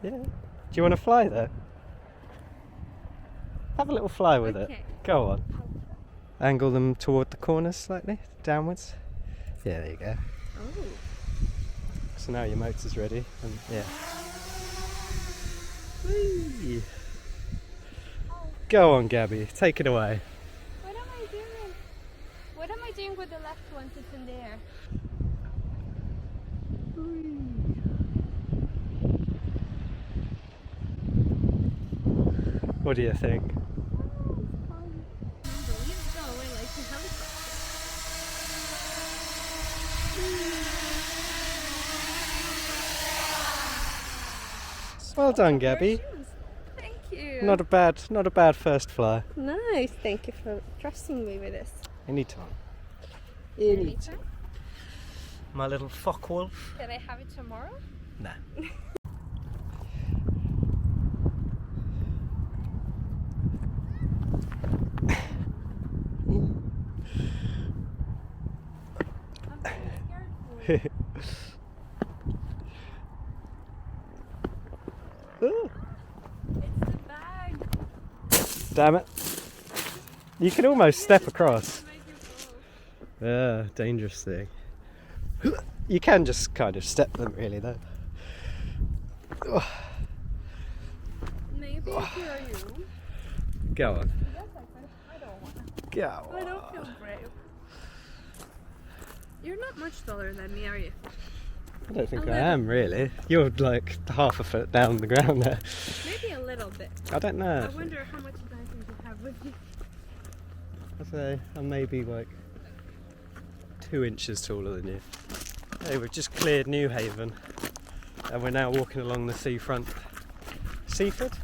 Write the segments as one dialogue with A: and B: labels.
A: Yeah. Do you want to fly there? Have a little fly with it. Go on. Angle them toward the corners slightly, downwards. Yeah, there you go.
B: Oh.
A: So now your motor's ready, and yeah. Whee. Go on, Gabby, take it away.
B: What am I doing? What am I doing with the left one that's in there?
A: What do you think? Well done, Gabby.
B: Thank you.
A: Not a bad first fly.
B: Nice. Thank you for trusting me with this.
A: Anytime.
B: Anytime.
A: My little fock wolf.
B: Can I have it tomorrow?
A: Nah.
B: It's the bag.
A: Damn it. You can almost step across. Yeah, dangerous thing. You can just kind of step them really though.
B: Maybe if you're you.
A: Go on.
B: Yes, I don't want to.
A: Go
B: I
A: on.
B: don't feel brave. You're not much taller than me, are you?
A: I don't think I am really. You're like half a foot down the ground there.
B: Maybe a little bit.
A: I don't know.
B: I wonder how much diving you have with you.
A: I'd say I'm maybe like 2 inches taller than you. Hey, we've just cleared New Haven and we're now walking along the seafront. Seaford?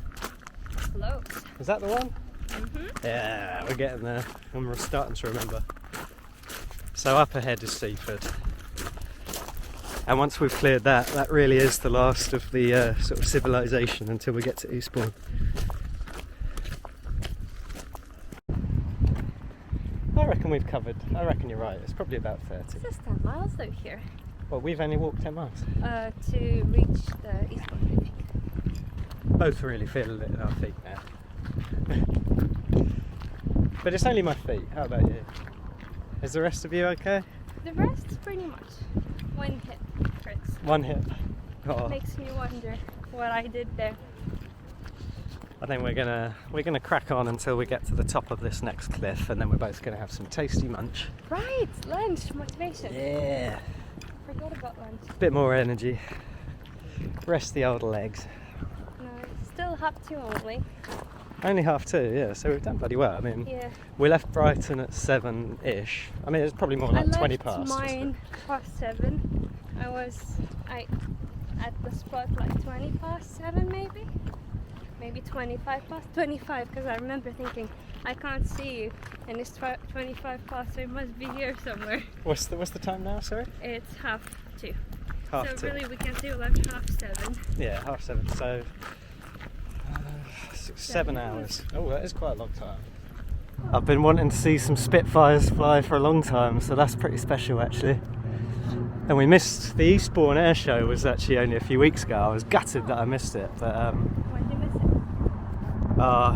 B: Close.
A: Is that the one?
B: Mm-hmm.
A: Yeah, we're getting there and we're starting to remember. So up ahead is Seaford. And once we've cleared that, that really is the last of the sort of civilization until we get to Eastbourne. I reckon we've covered, I reckon you're right, it's probably about 30.
B: It's just 10 miles though here.
A: Well, we've only walked 10 miles.
B: To reach the Eastbourne, I think.
A: Both really feeling it in our feet now. But it's only my feet, how about you? Is the rest of you okay?
B: The rest, pretty much. One hip hurts.
A: One hip. Oh.
B: Makes me wonder what I did there.
A: I think we're gonna crack on until we get to the top of this next cliff, and then we're both gonna have some tasty munch.
B: Right, lunch, motivation.
A: Yeah.
B: Forgot about lunch.
A: Bit more energy. Rest the old legs.
B: No, still half 2 only.
A: Only 2:30, yeah, so we've done bloody well. I mean,
B: Yeah.
A: we left Brighton at 7-ish. I mean, it's probably more like 20 past.
B: I left mine past 7. I at the spot like 20 past 7 maybe? Maybe 25 past 25, because I remember thinking, I can't see you, and it's 25 past, so it must be here somewhere.
A: What's the time now, sorry?
B: It's half 2.
A: Half
B: so
A: 2.
B: really we can do like half 7.
A: Yeah, 7:30, so 7 hours. Oh, that is quite a long time. I've been wanting to see some Spitfires fly for a long time, so that's pretty special actually. And we missed the Eastbourne air show, was actually only a few weeks ago. I was gutted that I missed it, but
B: Why did you miss it?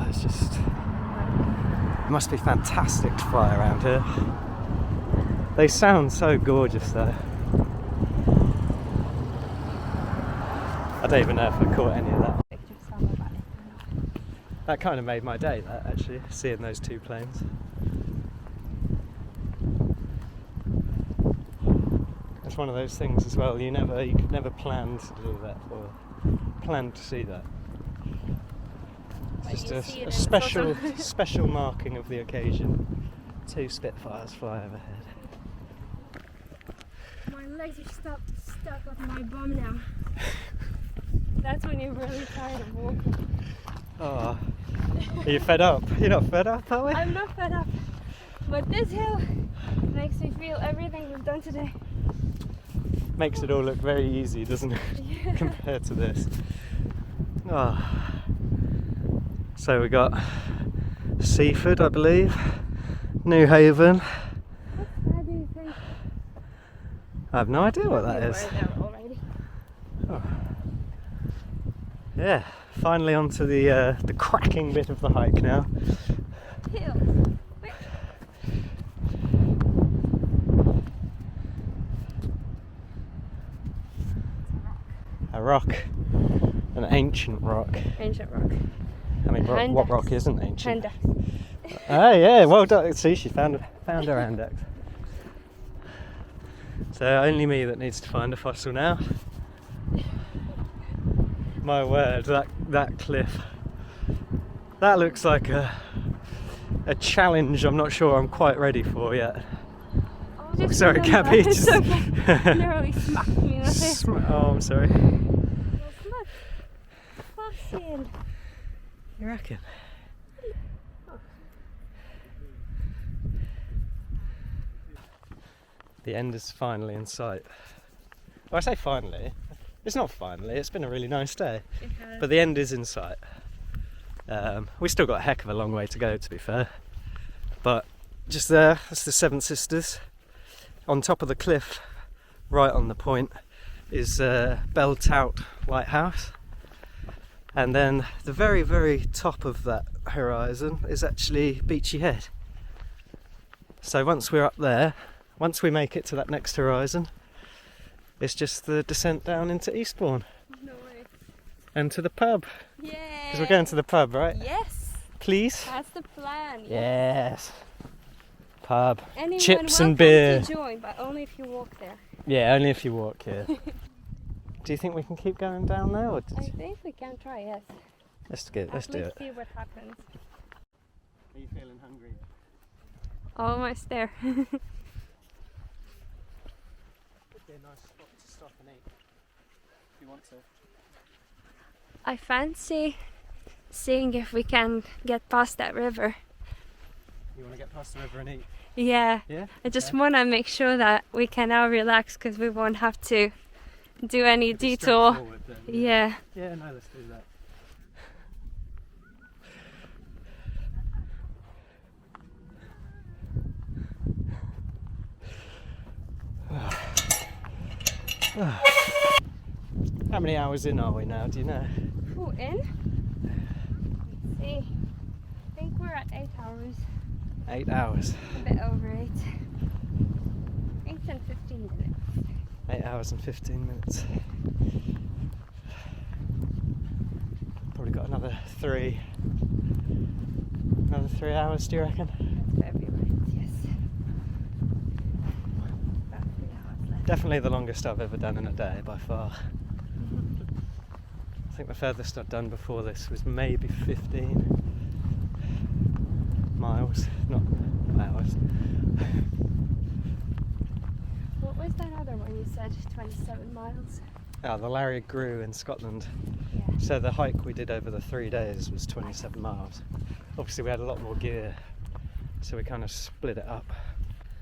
A: it's just, it must be fantastic to fly around here. They sound so gorgeous though. I don't even know if I caught any of that. That kind of made my day, that actually, seeing those two planes. It's one of those things as well, you could never plan to do that or plan to see that. It's just a special marking of the occasion. 2 Spitfires fly overhead.
B: My legs are stuck on my bum now. That's when you're really tired of walking.
A: Oh, are you fed up? You're not fed up, are we?
B: I'm not fed up, but this hill makes me feel everything we've done today.
A: Makes it all look very easy, doesn't it?
B: Yeah.
A: Compared to this. Oh. So we got Seaford, I believe, New Haven.
B: What's that, do you think?
A: I have no idea what that is.
B: We're there already.
A: Oh. Yeah, finally onto the cracking bit of the hike now.
B: Hill. Wait.
A: A rock. An ancient rock.
B: Ancient rock.
A: I mean, what rock isn't ancient?
B: Handex.
A: Oh yeah, well done. See, she found her Handex. So only me that needs to find a fossil now. My word, that cliff. That looks like a challenge I'm not sure I'm quite ready for yet.
B: Oh,
A: sorry, Gabby.
B: It's okay. Nearly smacked me in the face.
A: Oh, I'm sorry.
B: Fossil.
A: You reckon? The end is finally in sight. Well, I say finally. It's not finally. It's been a really nice day. But the end is in sight. We still got a heck of a long way to go, to be fair. But just there, that's the Seven Sisters. On top of the cliff, right on the point, is Bell Tout Lighthouse. And then the very, very top of that horizon is actually Beachy Head. So once we're up there, once we make it to that next horizon, it's just the descent down into Eastbourne.
B: No way.
A: And to the pub.
B: Yeah.
A: Because we're going to the pub, right?
B: Yes.
A: Please?
B: That's the plan.
A: Yes. Pub.
B: Anyone
A: Chips and
B: welcome
A: beer.
B: to join, but only if you walk there.
A: Yeah, only if you walk here. Do you think we can keep going down there? Or
B: I think we can try, yes.
A: Let's do it.
B: See what happens.
A: Are you feeling hungry yet?
B: Almost there.
A: Could be a nice spot to stop and eat if you want to.
B: I fancy seeing if we can get past that river.
A: You want to get past the river and eat?
B: Yeah.
A: Yeah?
B: I just want to make sure that we can now relax because we won't have to do any
A: Pretty
B: detour.
A: straightforward then,
B: Yeah.
A: Yeah, no, let's do that. How many hours in are we now, do you know?
B: Ooh, in? Let's see. I think we're at 8 hours.
A: 8 hours.
B: A bit over 8. 8 and 15 minutes.
A: 8 hours and 15 minutes. Probably got another 3 hours, do you reckon?
B: That's very right, yes. About 3 hours left.
A: Definitely the longest I've ever done in a day by far. I think the furthest I've done before this was maybe 15 miles, not hours.
B: What was that other one you said? 27 miles?
A: Ah, the Larry Grew in Scotland.
B: Yeah.
A: So the hike we did over the 3 days was 27 miles. Obviously we had a lot more gear, so we kind of split it up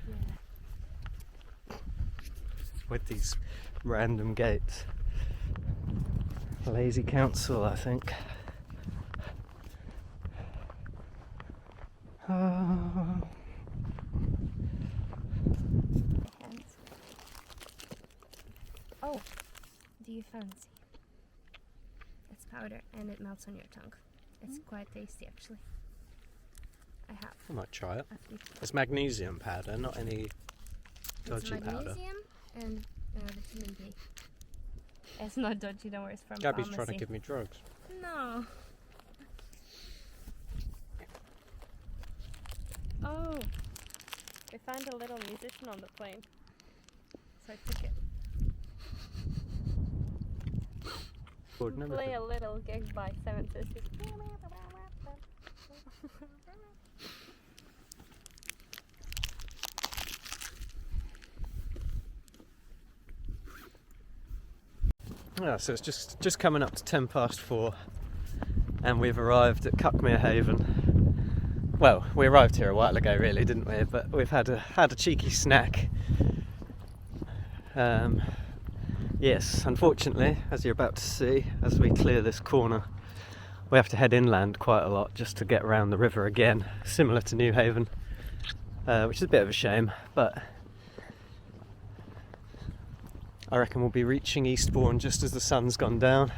B: Yeah.
A: with these random gates. Lazy Council, I think.
B: Oh, do you fancy? It's powder and it melts on your tongue. It's quite tasty actually. I have.
A: I might try it.
B: a few.
A: It's magnesium powder, not any dodgy
B: It's
A: powder.
B: magnesium and vitamin D. It's not dodgy, don't worry, it's from
A: Gabby's
B: pharmacy.
A: trying to give me drugs.
B: No. Oh, we found a little musician on the plane, so I took it. Play a little gig by Seven Sisters.
A: Yeah, so it's just coming up to 4:10, and we've arrived at Cuckmere Haven. Well, we arrived here a while ago, really, didn't we? But we've had a cheeky snack. Yes, unfortunately, as you're about to see, as we clear this corner, we have to head inland quite a lot just to get around the river again, similar to New Haven, which is a bit of a shame, but I reckon we'll be reaching Eastbourne just as the sun's gone down.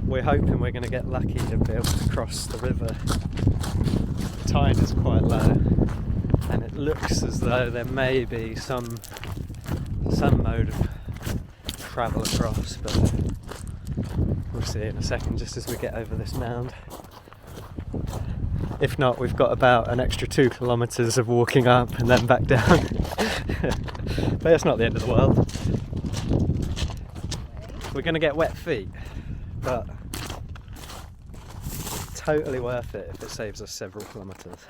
A: we're hoping we're going to get lucky to be able to cross the river. The tide is quite low, and it looks as though there may be some mode of travel across, but we'll see in a second just as we get over this mound. If not, we've got about an extra 2 kilometres of walking up and then back down. But it's not the end of the world. We're going to get wet feet, but totally worth it if it saves us several kilometres.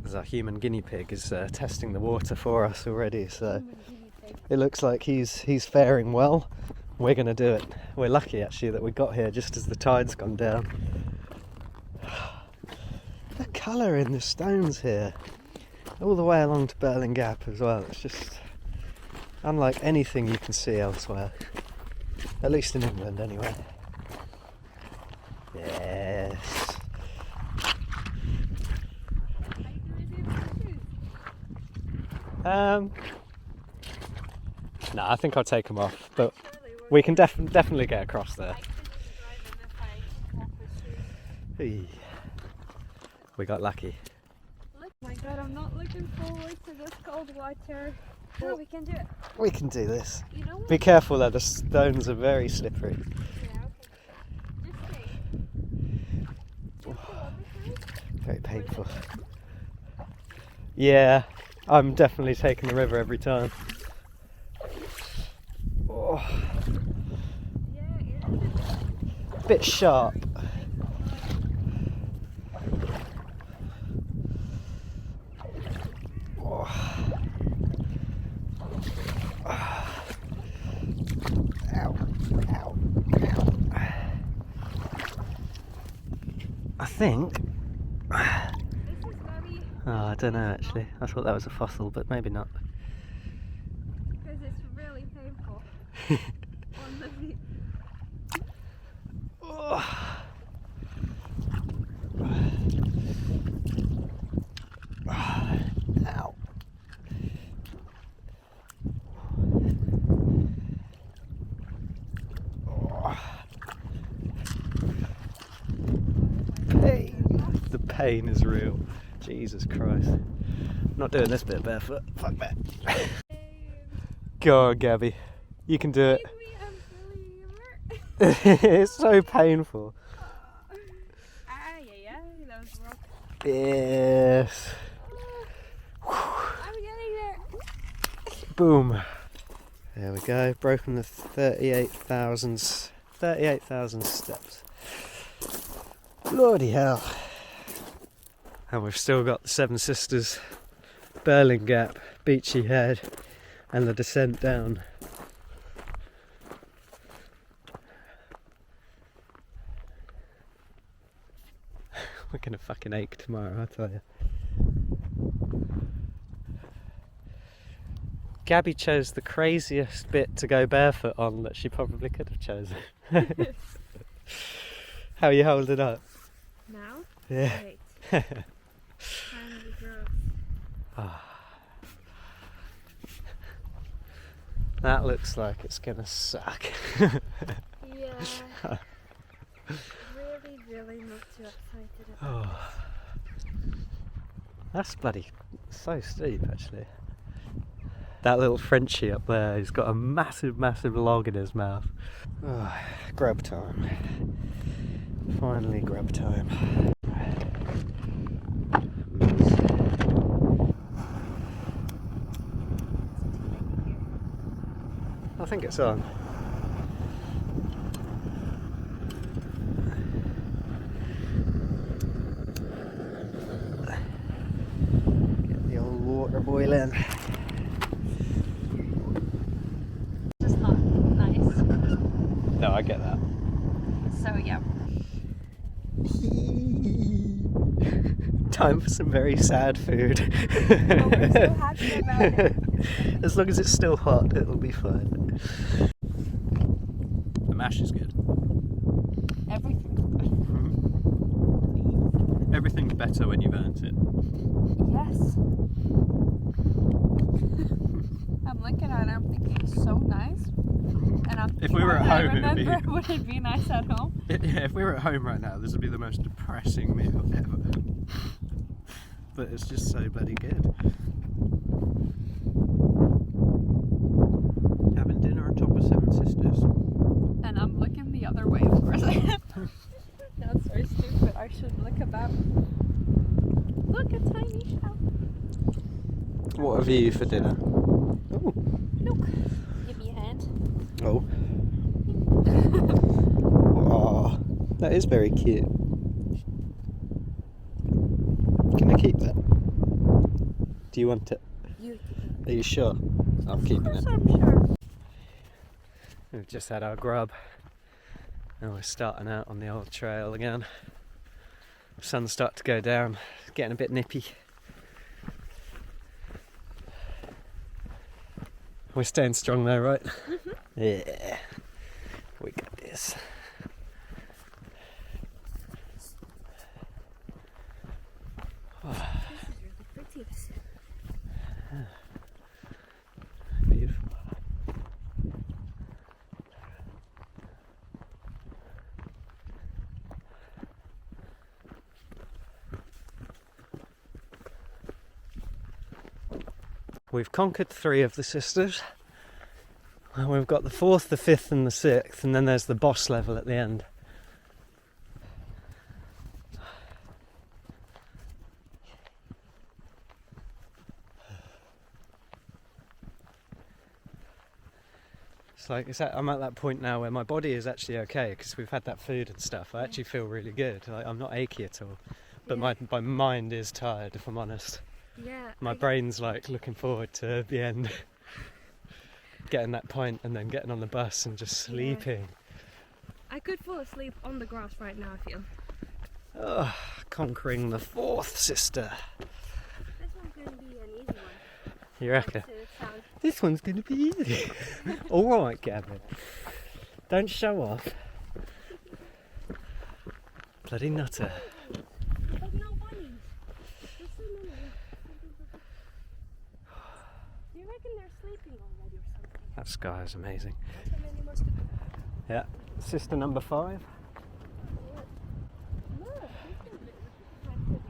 A: As our human guinea pig is testing the water for us already, so it looks like he's faring well. We're going to do it. We're lucky actually that we got here just as the tide's gone down. The colour in the stones here, all the way along to Berlin Gap as well, it's just unlike anything you can see elsewhere, at least in England anyway. Yes. No, I think I'll take them off, but we can definitely get across there. Hey. We got lucky.
B: Look, my God, I'm not looking forward to this cold water. No, we can do it.
A: We can do this.
B: You know what?
A: Be careful there, the stones are very slippery.
B: Yeah, okay. Just stay.
A: Very painful. Yeah, I'm definitely taking the river every time. Oh.
B: Yeah, it's
A: Bit sharp. I think. I don't know actually. I thought that was a fossil, but maybe not.
B: because it's really painful on the feet.
A: Ow. Pain. The pain is real. Jesus Christ. I'm not doing this bit barefoot. Fuck that. Go on, Gabby. You can do it. It's so painful.
B: Yeah, that was rough.
A: Yes.
B: I'm getting there.
A: Boom. There we go. Broken the 38,000 steps. Bloody hell. And we've still got the Seven Sisters, Berlin Gap, Beachy Head, and the descent down. We're gonna fucking ache tomorrow, I tell you. Gabby chose the craziest bit to go barefoot on that she probably could have chosen. How are you holding up?
B: Now?
A: Yeah.
B: Wait. Finally gross.
A: That looks like it's gonna suck.
B: Yeah. Really not too excited about
A: Oh. That's bloody so steep actually. That little Frenchie up there, he's got a massive log in his mouth. Oh, grub time. Finally grub time. I think it's on. Get the old water boiling.
B: Just not nice.
A: No, I get that.
B: So yeah.
A: Time for some very sad food.
B: Oh, we're so happy about it.
A: As long as it's still hot, it'll be fine. The mash is good.
B: Everything's good.
A: Everything's better when you've earned it.
B: Yes. I'm looking at it, I'm thinking it's so nice.
C: If we were at home, it'd be...
B: would it be nice at home?
C: Yeah, if we were at home right now, this would be the most depressing meal ever. But it's just so bloody good. Having dinner atop of Seven Sisters.
B: And I'm looking the other way, of course. That's so stupid. I should look about. Look, a tiny shell.
C: What have you for dinner? Ooh.
B: Look. Give me a hand.
C: Oh. Oh, that is very cute. Can I keep that? Do you want it? Are you sure? I'm keeping it.
B: I'm sure.
A: We've just had our grub and we're starting out on the old trail again. The sun's starting to go down, it's getting a bit nippy. We're staying strong though, right?
B: Mm-hmm.
A: Yeah, we got this. Beautiful. We've conquered 3 of the sisters. And we've got the 4th, the 5th and the 6th, and then there's the boss level at the end. I'm at that point now where my body is actually okay because we've had that food and stuff. I actually feel really good. I'm not achy at all, but my mind is tired, if I'm honest.
B: Yeah.
A: My brain's like looking forward to the end, getting that pint and then getting on the bus and just sleeping.
B: I could fall asleep on the grass right now, I feel.
A: Oh, conquering the 4th sister.
B: This one's going to be an easy one.
A: You reckon? This one's going to be easy. Alright, Gavin. Don't show off. Bloody nutter.
B: But no bunnies. There's so many. Do you reckon they're sleeping already or something?
A: That sky is amazing.
B: How many more to go?
A: Yeah, sister number 5.
B: Look, this is once again.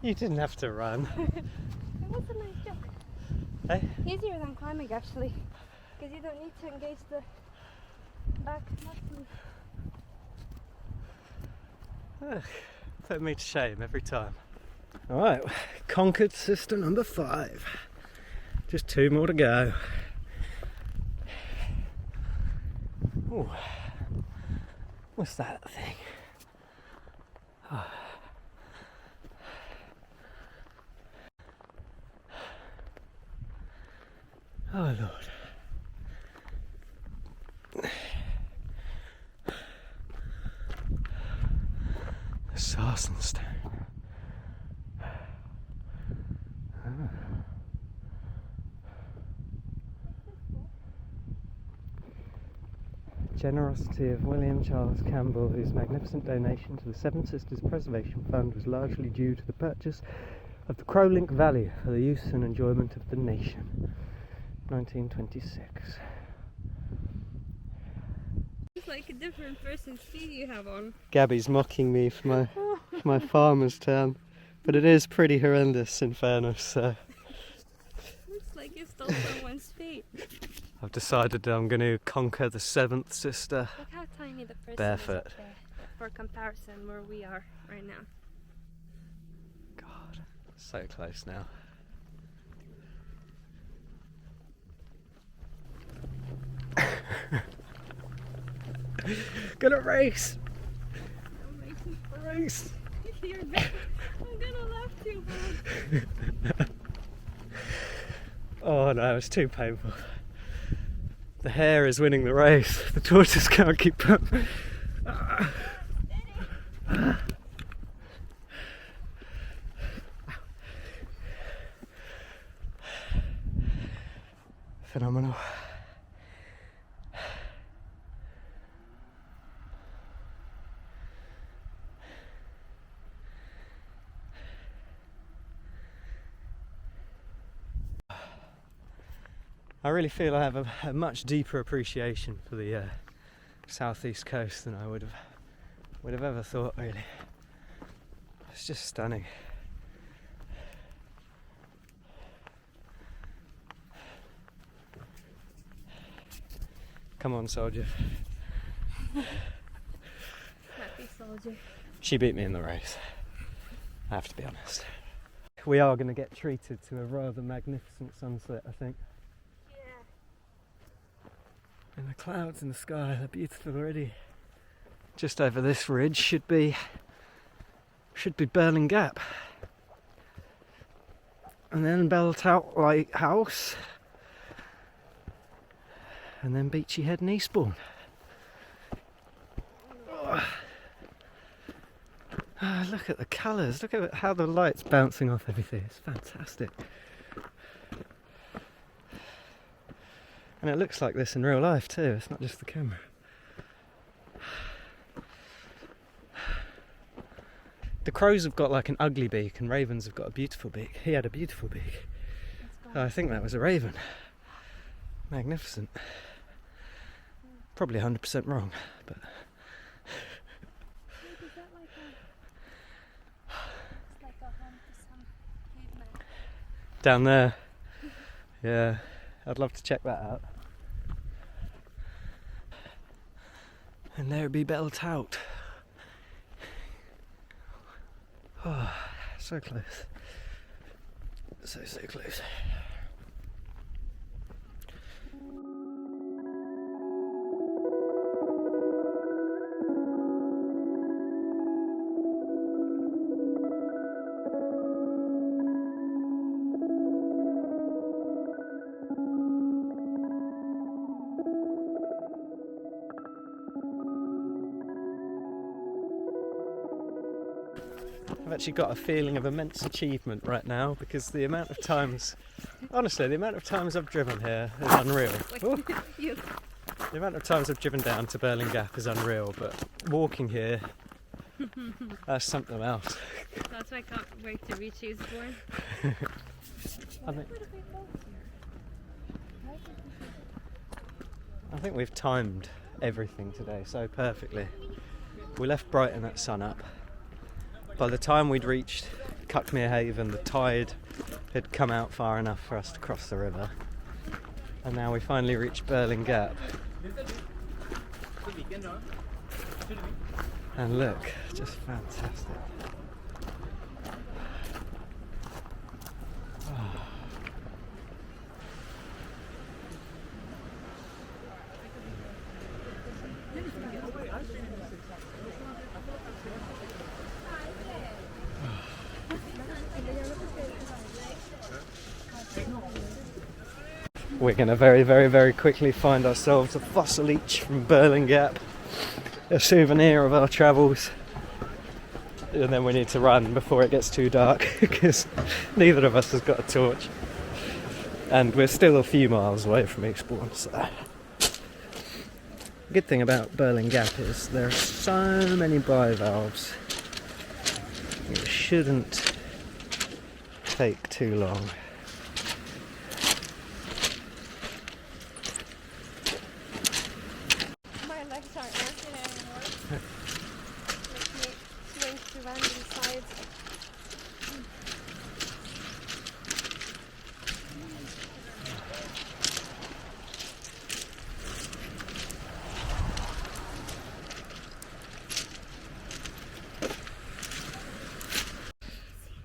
A: You didn't have to run.
B: It was a nice jump.
A: Hey?
B: Easier than climbing actually, because you don't need to engage the back muscles.
A: Put me to shame every time. Alright, conquered sister number 5. Just 2 more to go. Ooh. What's that thing? Oh. Oh Lord. The Sarsen stone. Generosity of William Charles Campbell, whose magnificent donation to the Seven Sisters Preservation Fund was largely due to the purchase of the Crowlink Valley for the use and enjoyment of the nation. 1926.
B: It's like a different person's feet you have on.
A: Gabby's mocking me for my farmer's town, but it is pretty horrendous in fairness. So
B: Looks like you stole someone's feet.
A: I've decided I'm going to conquer the 7th sister.
B: Look how tiny the person
A: Barefoot.
B: is up there for comparison where we are right now.
A: God, so close now. Gonna race! Race!
B: I'm gonna laugh too hard.
A: Oh no, it's too painful. The hare is winning the race. The tortoise can't keep up. Phenomenal. I really feel I have a much deeper appreciation for the southeast coast than I would have ever thought, really. It's just stunning. Come on, soldier.
B: Happy soldier.
A: She beat me in the race, I have to be honest. We are going to get treated to a rather magnificent sunset, I think.
B: Yeah.
A: And the clouds in the sky are beautiful already. Just over this ridge should be Burling Gap. And then Belltout Lighthouse. And then Beachy Head and Eastbourne. Oh, look at the colours, look at how the light's bouncing off everything, it's fantastic. And it looks like this in real life too, it's not just the camera. The crows have got like an ugly beak and ravens have got a beautiful beak. He had a beautiful beak. I think that was a raven. Magnificent. Probably 100% wrong, but...
B: Is that like it's like a home to some caveman?
A: Down there. Yeah, I'd love to check that out. And there'd be Belltout. Oh, so close. So close. I've actually got a feeling of immense achievement right now because the amount of times, honestly, the amount of times I've driven here is unreal. Ooh. The amount of times I've driven down to Burling Gap is unreal, but walking here, that's something else.
B: That's why I can't wait to reach Eastbourne.
A: I think we've timed everything today so perfectly. We left Brighton at sunup. By the time we'd reached Cuckmere Haven, the tide had come out far enough for us to cross the river. And now we finally reached Burling Gap. And look, just fantastic. Oh. We're going to very, very, very quickly find ourselves a fossil each from Burling Gap, a souvenir of our travels, and then we need to run before it gets too dark because neither of us has got a torch, and we're still a few miles away from Eastbourne. So, the good thing about Burling Gap is there are so many bivalves. It shouldn't take too long.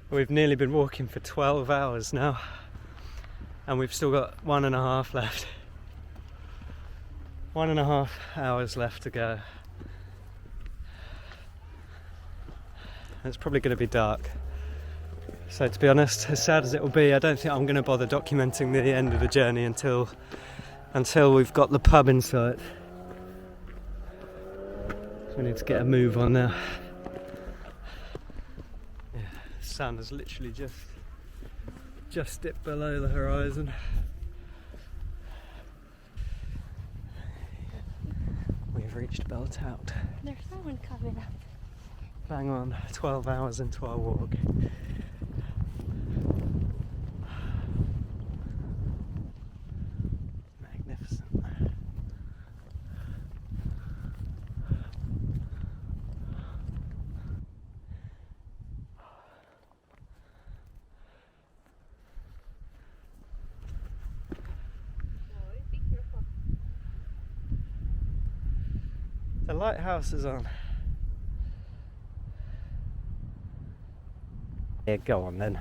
A: We've nearly been walking for 12 hours now, and we've still got 1.5 left. 1.5 hours left to go. It's probably going to be dark. So to be honest, as sad as it will be, I don't think I'm going to bother documenting the end of the journey until we've got the pub in sight. So we need to get a move on now. The sun has literally just dipped below the horizon. We've reached Belltout.
B: There's someone coming up.
A: Bang on, 12 hours into our walk. lighthouse is on. Yeah, go on then.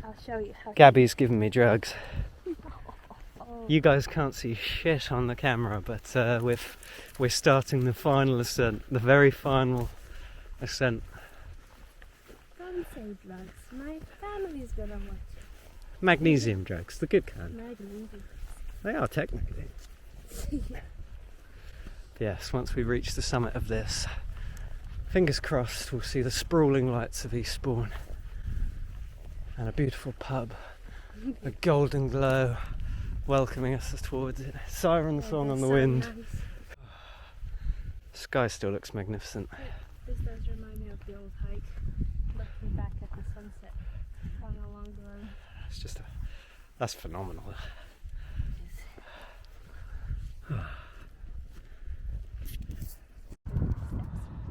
B: I'll show you how.
A: Gabby's giving me drugs.
B: Oh.
A: You guys can't see shit on the camera, but we're starting the final ascent, the very final ascent.
B: Don't say drugs. My family's gonna watch it.
A: Magnesium drugs, the good kind.
B: Magnesium.
A: They are technically. Yes, once we reach the summit of this, fingers crossed, we'll see the sprawling lights of Eastbourne and a beautiful pub, a golden glow welcoming us towards it. Siren song on the wind.
B: Nice.
A: Sky still looks magnificent.
B: This does remind me of the old hike, looking back at the sunset on along the road.
A: It's just that's phenomenal.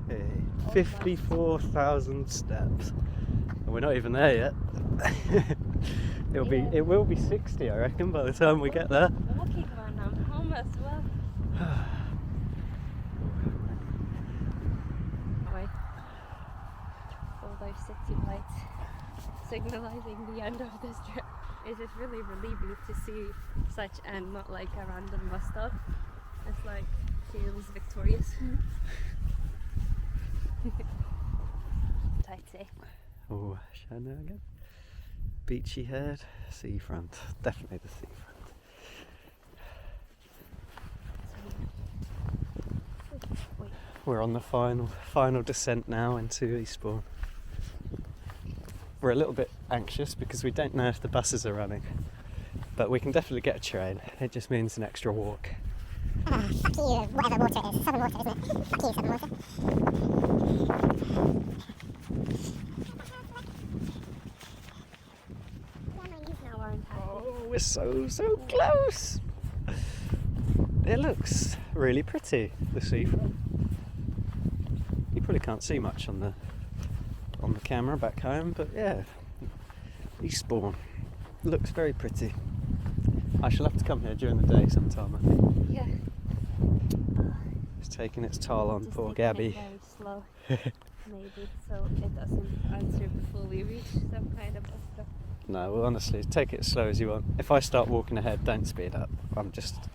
A: Hey, 54,000 steps. And we're not even there yet. It will be 60, I reckon, by the time we get there.
B: Walking man, I'm home as well. Wait. All those city lights signalizing the end of this trip. It is really relieving to see such and not like a random bus stop. It's like feels victorious. Tight say.
A: Oh, shall I know again? Beachy head, seafront. Definitely the seafront.
B: Wait.
A: We're on the final descent now into Eastbourne. We're a little bit anxious because we don't know if the buses are running, but we can definitely get a train. It just means an extra walk.
D: Fuck you, whatever water it is. Southern water, isn't it? Fuck you, Southern water.
A: Oh, we're so close! It looks really pretty, the seafront. You probably can't see much on the camera back home, but yeah, Eastbourne looks very pretty. I shall have to come here during the day sometime, I think.
B: Yeah.
A: It's taking its toll on
B: Just
A: poor
B: taking it
A: Gabby.
B: very slow, maybe, so it doesn't answer before we reach some kind of bus stop.
A: No, well, honestly, take it as slow as you want. If I start walking ahead, don't speed up.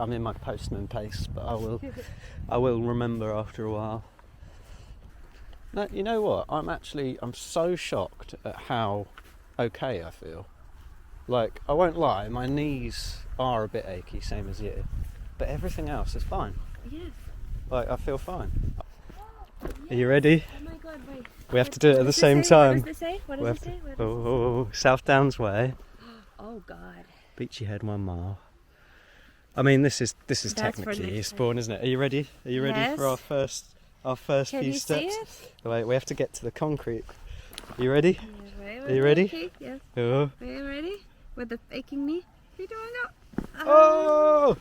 A: I'm in my postman pace, but I will remember after a while. No, you know what? I'm so shocked at how okay I feel. Like, I won't lie, my knees are a bit achy, same as you, but everything else is fine.
B: Yeah.
A: Like, I feel fine. Are you ready?
B: Oh my god, wait.
A: We have to do it at the same time.
B: What does it say? What does it say? What does it say?
A: Oh, South Downs Way.
B: Oh god.
A: Beachy Head 1 mile. I mean, this is
B: That's for
A: technically
B: next
A: Eastbourne, isn't it? Are you ready? Are you ready
B: Yes.
A: for our first
B: Can
A: few
B: you
A: steps?
B: see it?
A: Wait, we have to get to the concrete. Are you ready?
B: Yeah,
A: Are you ready?
B: Okay, yes.
A: Oh.
B: Are you ready? With the aching knee? We don't know.
A: Oh!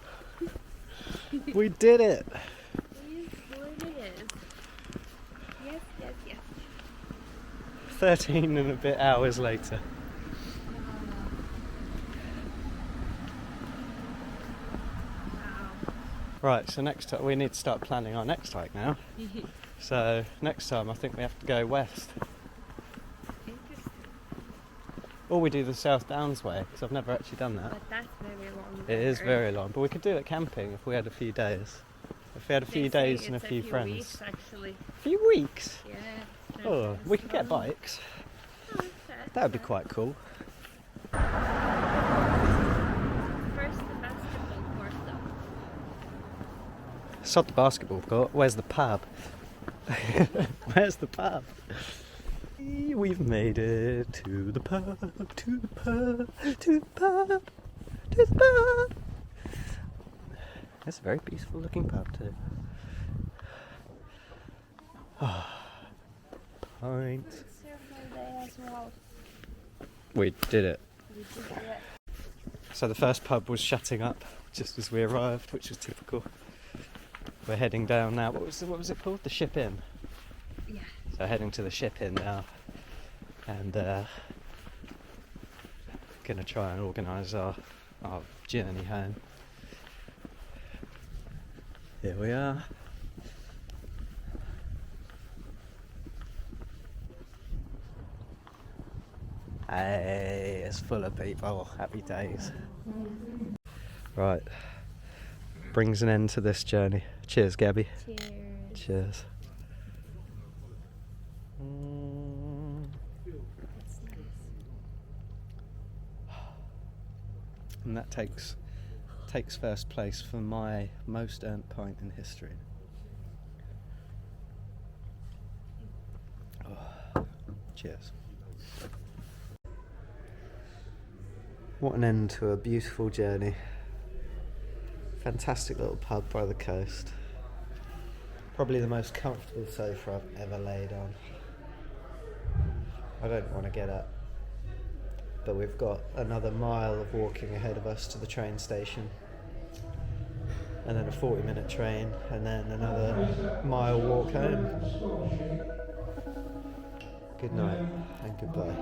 A: We did it!
B: It is. Yes, yes, yes.
A: 13 and a bit hours later.
B: Wow.
A: Right, so next time we need to start planning our next hike now. So next time I think we have to go west.
B: Interesting.
A: Or we do the South Downs way, because I've never actually done that.
B: But that's very long.
A: It is very long, but we could do it camping if we had a few days. If we had a few days and a few friends.
B: Weeks, actually.
A: A few weeks?
B: Yeah.
A: Oh, we could get bikes. That would be quite cool.
B: First, the basketball court, though.
A: Sod the basketball court. Where's the pub? Where's the pub? We've made it to the pub, to the pub, to the pub, to the pub. It's a very peaceful looking pub too. Pint. We did it. So the first pub was shutting up just as we arrived, which was typical. We're heading down now. What was it called? The Ship Inn.
B: Yeah.
A: So heading to the Ship Inn now, and gonna try and organise our journey home. Here we are.
C: Hey, it's full of people. Happy days. Right. Brings an end to this journey. Cheers, Gabby.
B: Cheers.
C: Cheers. And that takes first place for my most earned pint in history. Oh, cheers. What an end to a beautiful journey. Fantastic little pub by the coast. Probably the most comfortable sofa I've ever laid on. I don't want to get up, but we've got another mile of walking ahead of us to the train station, and then a 40-minute train, and then another mile walk home. Good night and goodbye.